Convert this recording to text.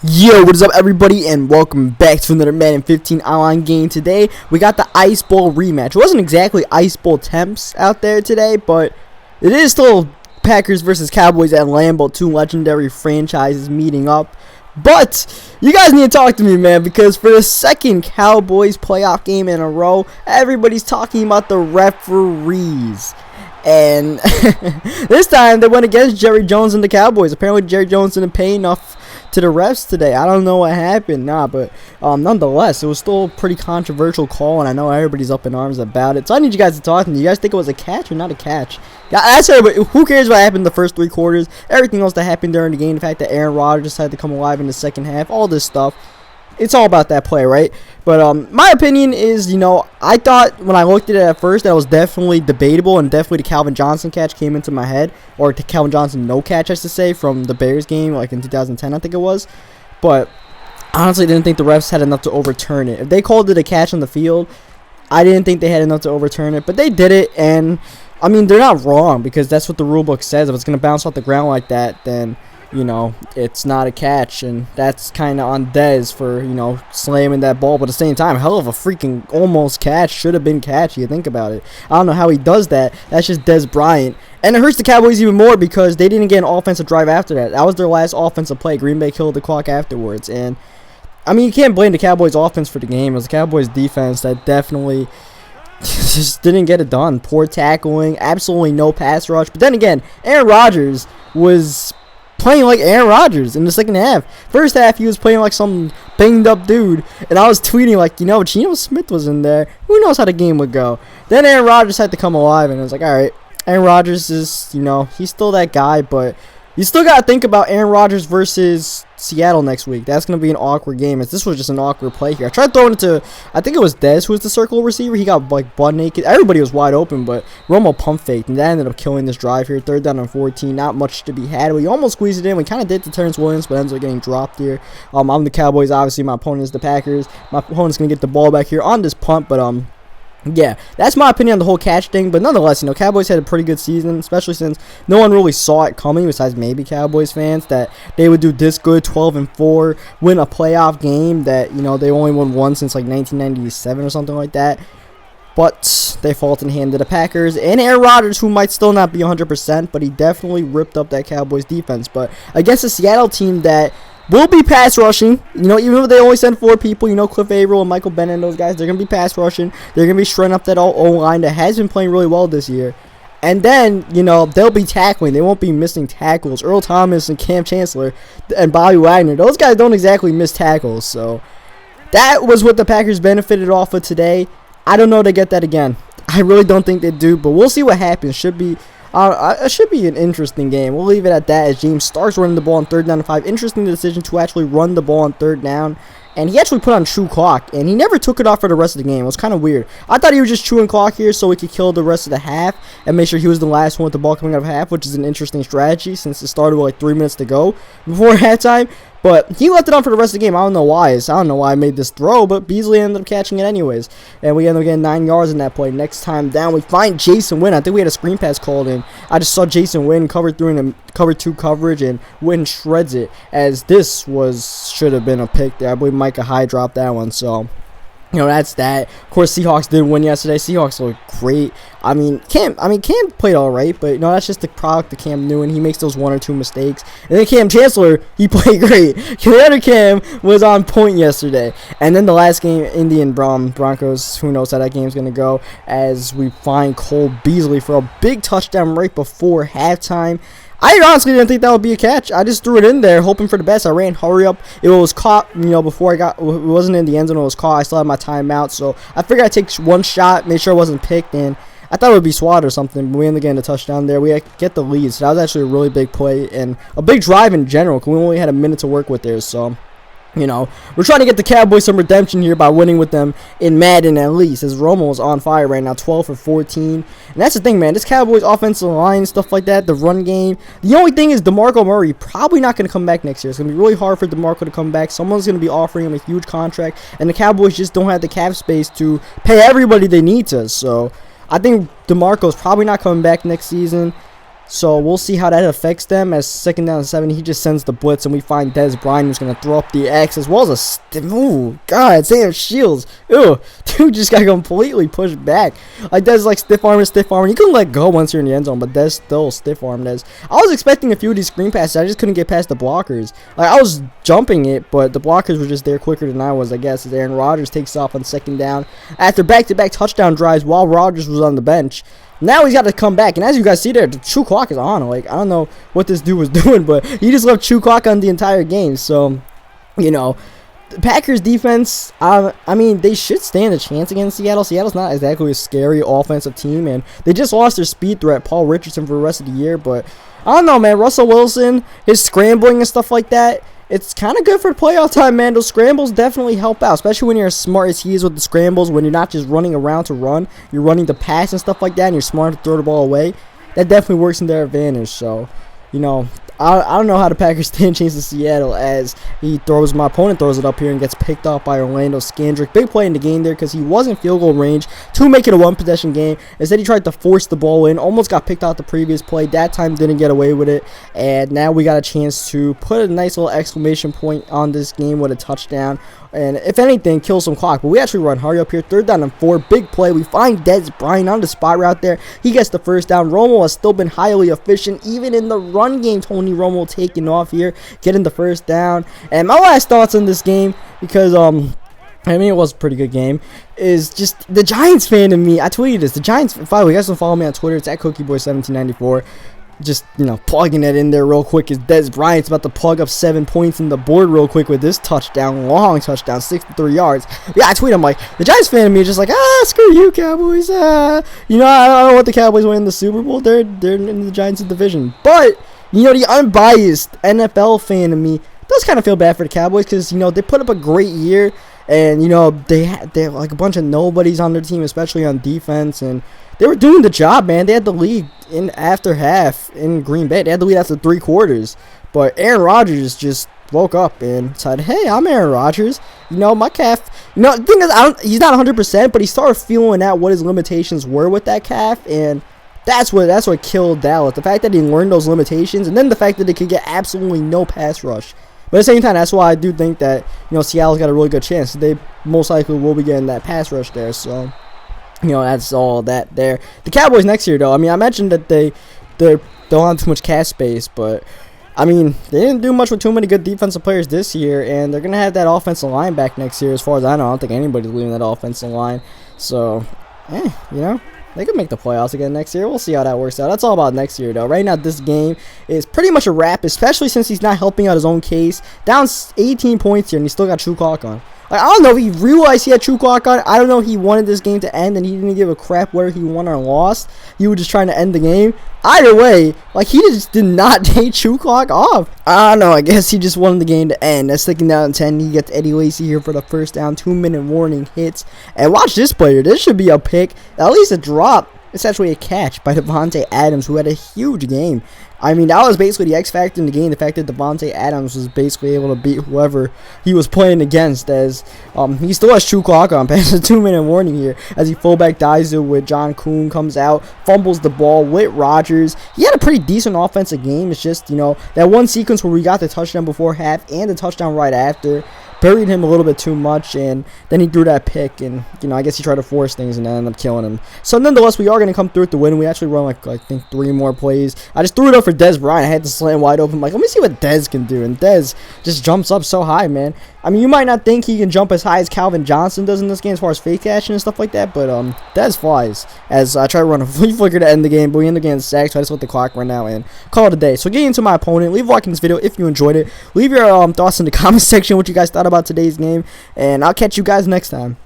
Yo, what is up, everybody, and welcome back to another Madden 15 online game. Today, we got the Ice Bowl rematch. It wasn't exactly Ice Bowl temps out there today, but it is still Packers versus Cowboys at Lambeau, two legendary franchises meeting up. But you guys need to talk to me, man, because for the second Cowboys playoff game in a row, everybody's talking about the referees. And this time, they went against Jerry Jones and the Cowboys. Apparently, Jerry Jones didn't pay enough to the refs today. I don't know what happened, but nonetheless, it was still a pretty controversial call, and I know everybody's up in arms about it. So I need you guys to talk to me. You guys think it was a catch or not a catch? I said, who cares what happened in the first three quarters? Everything else that happened during the game, the fact that Aaron Rodgers decided to come alive in the second half, all this stuff. It's all about that play, right? But my opinion is, I thought when I looked at it at first that it was definitely debatable, and definitely the Calvin Johnson catch came into my head, or the Calvin Johnson no catch, I should say, from the Bears game, like in 2010, I think it was. But honestly, I didn't think the refs had enough to overturn it. If they called it a catch on the field, I didn't think they had enough to overturn it, but they did it, and I mean, they're not wrong, because that's what the rule book says. If it's going to bounce off the ground like that, then it's not a catch, and that's kind of on Dez for, slamming that ball. But at the same time, hell of a freaking almost catch. Should have been catch, you think about it. I don't know how he does that. That's just Dez Bryant. And it hurts the Cowboys even more because they didn't get an offensive drive after that. That was their last offensive play. Green Bay killed the clock afterwards. And, I mean, you can't blame the Cowboys offense for the game. It was the Cowboys defense that definitely just didn't get it done. Poor tackling, absolutely no pass rush. But then again, Aaron Rodgers was playing like Aaron Rodgers in the second half. First half, he was playing like some banged up dude, and I was tweeting like, Geno Smith was in there. Who knows how the game would go? Then Aaron Rodgers had to come alive, and I was like, all right, Aaron Rodgers is, he's still that guy, but you still got to think about Aaron Rodgers versus Seattle next week. That's going to be an awkward game. This was just an awkward play here. I tried throwing it to, I think it was Dez who was the circle receiver. He got like butt naked. Everybody was wide open, but Romo pump faked, and that ended up killing this drive here. 3rd down and 14. Not much to be had. We almost squeezed it in. We kind of did to Terrence Williams, but ends up getting dropped here. I'm the Cowboys. Obviously, my opponent is the Packers. My opponent's going to get the ball back here on this punt, but yeah, that's my opinion on the whole catch thing. But nonetheless, Cowboys had a pretty good season, especially since no one really saw it coming, besides maybe Cowboys fans, that they would do this good, 12-4, win a playoff game that, they only won one since like 1997 or something like that. But they fought in hand to the Packers and Aaron Rodgers, who might still not be 100%, but he definitely ripped up that Cowboys defense. But against a Seattle team that will be pass rushing, even though they only send 4 people, Cliff Averill and Michael Bennett and those guys, they're going to be pass rushing. They're going to be shredding up that O-line that has been playing really well this year. And then, they'll be tackling. They won't be missing tackles. Earl Thomas and Cam Chancellor and Bobby Wagner, those guys don't exactly miss tackles. So that was what the Packers benefited off of today. I don't know if they get that again. I really don't think they do, but we'll see what happens. It should be an interesting game. We'll leave it at that as James starts running the ball on 3rd down and 5. Interesting decision to actually run the ball on 3rd down. And he actually put on true clock, and he never took it off for the rest of the game. It was kind of weird. I thought he was just chewing clock here so he could kill the rest of the half and make sure he was the last one with the ball coming out of half, which is an interesting strategy since it started with like 3 minutes to go before halftime. But he left it on for the rest of the game. I don't know why. I don't know why I made this throw, but Beasley ended up catching it anyways. And we ended up getting 9 yards in that play. Next time down, we find Jason Wynn. I think we had a screen pass called in. I just saw Jason Wynn cover 3 and cover 2 coverage, and Wynn shreds it, as this should have been a pick there. I believe Micah Hyde dropped that one, so that's that. Of course, Seahawks did win yesterday. Seahawks look great. Cam played all right, but that's just the product of Cam Newton. He makes those 1 or 2 mistakes. And then Cam Chancellor, he played great. The other Cam was on point yesterday. And then the last game, Indian Broncos, who knows how that game's going to go, as we find Cole Beasley for a big touchdown right before halftime. I honestly didn't think that would be a catch. I just threw it in there, hoping for the best. I ran hurry up. It was caught, before it wasn't in the end zone. It was caught. I still had my timeout, so I figured I'd take one shot, make sure it wasn't picked, and I thought it would be swatted or something. But we ended up getting a touchdown there. We get the lead, so that was actually a really big play and a big drive in general, because we only had a minute to work with there, so we're trying to get the Cowboys some redemption here by winning with them in Madden at least, as Romo is on fire right now, 12 for 14. And that's the thing, man. This Cowboys offensive line, stuff like that, the run game. The only thing is DeMarco Murray probably not going to come back next year. It's going to be really hard for DeMarco to come back. Someone's going to be offering him a huge contract, and the Cowboys just don't have the cap space to pay everybody they need to. So I think DeMarco's probably not coming back next season. So we'll see how that affects them. As 2nd down and 7, he just sends the blitz, and we find Dez Bryant who's going to throw up the X as well as a ooh, God, Sam Shields. Ew, dude just got completely pushed back. Like, Dez like stiff arm. You couldn't let go once you're in the end zone, but Dez still stiff armed Dez. I was expecting a few of these screen passes. I just couldn't get past the blockers. Like, I was jumping it, but the blockers were just there quicker than I was, I guess, as Aaron Rodgers takes off on 2nd down after back-to-back touchdown drives while Rodgers was on the bench. Now he's got to come back, and as you guys see there, the true clock is on. Like, I don't know what this dude was doing, but he just left true clock on the entire game. So, you know, the Packers defense, I mean, they should stand a chance against Seattle. Seattle's not exactly a scary offensive team, and they just lost their speed threat, Paul Richardson, for the rest of the year. But I don't know, man. Russell Wilson, his scrambling and stuff like that, it's kind of good for playoff time, man. Those scrambles definitely help out, especially when you're as smart as he is with the scrambles, when you're not just running around to run, you're running to pass and stuff like that, and you're smart to throw the ball away. That definitely works in their advantage. So, you know, I don't know how the Packers stand a chance to Seattle, as my opponent throws it up here and gets picked off by Orlando Scandrick. Big play in the game there because he was in field goal range to make it a 1-possession game. Instead, he tried to force the ball in, almost got picked out the previous play. That time didn't get away with it, and now we got a chance to put a nice little exclamation point on this game with a touchdown, and if anything, kill some clock. But we actually run hurry up here, 3rd down and 4, big play. We find Dez Bryant on the spot route there. He gets the 1st down. Romo has still been highly efficient, even in the run game. Tony Romo taking off here, getting the 1st down. And my last thoughts on this game, because I mean, it was a pretty good game, is just the Giants fan in me. I tweeted this. The Giants, you guys can follow me on Twitter. It's at CookieBoy1794. Just, you know, plugging it in there real quick is Dez Bryant's about to plug up 7 points in the board real quick with this touchdown, long touchdown, 63 yards. Yeah, I tweet, I'm like, the Giants fan of me is just like, screw you, Cowboys. You know, I don't want the Cowboys winning the Super Bowl. They're in the Giants division. But, you know, the unbiased NFL fan of me does kind of feel bad for the Cowboys because, you know, they put up a great year. And, you know, they have like a bunch of nobodies on their team, especially on defense. And they were doing the job, man. They had the lead in after half in Green Bay. They had the lead after 3 quarters. But Aaron Rodgers just woke up and said, hey, I'm Aaron Rodgers. You know, my calf. You know, the thing is, he's not 100%, but he started feeling out what his limitations were with that calf. And that's what killed Dallas. The fact that he learned those limitations, and then the fact that they could get absolutely no pass rush. But at the same time, that's why I do think that, you know, Seattle's got a really good chance. They most likely will be getting that pass rush there. So, you know, that's all that there. The Cowboys next year, though, I mean, I mentioned that they don't have too much cap space, but, I mean, they didn't do much with too many good defensive players this year, and they're going to have that offensive line back next year. As far as I know, I don't think anybody's leaving that offensive line. So, you know, they could make the playoffs again next year. We'll see how that works out. That's all about next year, though. Right now, this game is pretty much a wrap, especially since he's not helping out his own case. Down 18 points here, and he's still got true clock on. Like, I don't know if he realized he had true clock on. I don't know if he wanted this game to end, and he didn't give a crap whether he won or lost. He was just trying to end the game. Either way, like, he just did not take true clock off. I don't know. I guess he just wanted the game to end. That's 2nd down and 10. He gets Eddie Lacy here for the 1st down. 2-minute warning hits. And watch this player. This should be a pick. At least a drop. It's actually a catch by Davante Adams, who had a huge game. I mean, that was basically the X factor in the game. The fact that Davante Adams was basically able to beat whoever he was playing against, as he still has true clock on past the 2-minute warning here, as he fullback dives it with John Kuhn, comes out, fumbles the ball with Rodgers. He had a pretty decent offensive game. It's just, you know, that one sequence where we got the touchdown before half and the touchdown right after buried him a little bit too much, and then he threw that pick, and, you know, I guess he tried to force things and ended up killing him. So nonetheless, we are going to come through with the win. We actually run like I think 3 more plays. I just threw it up for Dez Bryant. I had to slam wide open. I'm like, let me see what Dez can do, and Dez just jumps up so high, man. I mean, you might not think he can jump as high as Calvin Johnson does in this game as far as fake catching and stuff like that, but Dez flies. As I try to run a flea flicker to end the game, but we end up getting sacked, so I just let the clock run out and call it a day. So getting into my opponent, leave a like in this video if you enjoyed it. Leave your thoughts in the comment section, what you guys thought about today's game, and I'll catch you guys next time.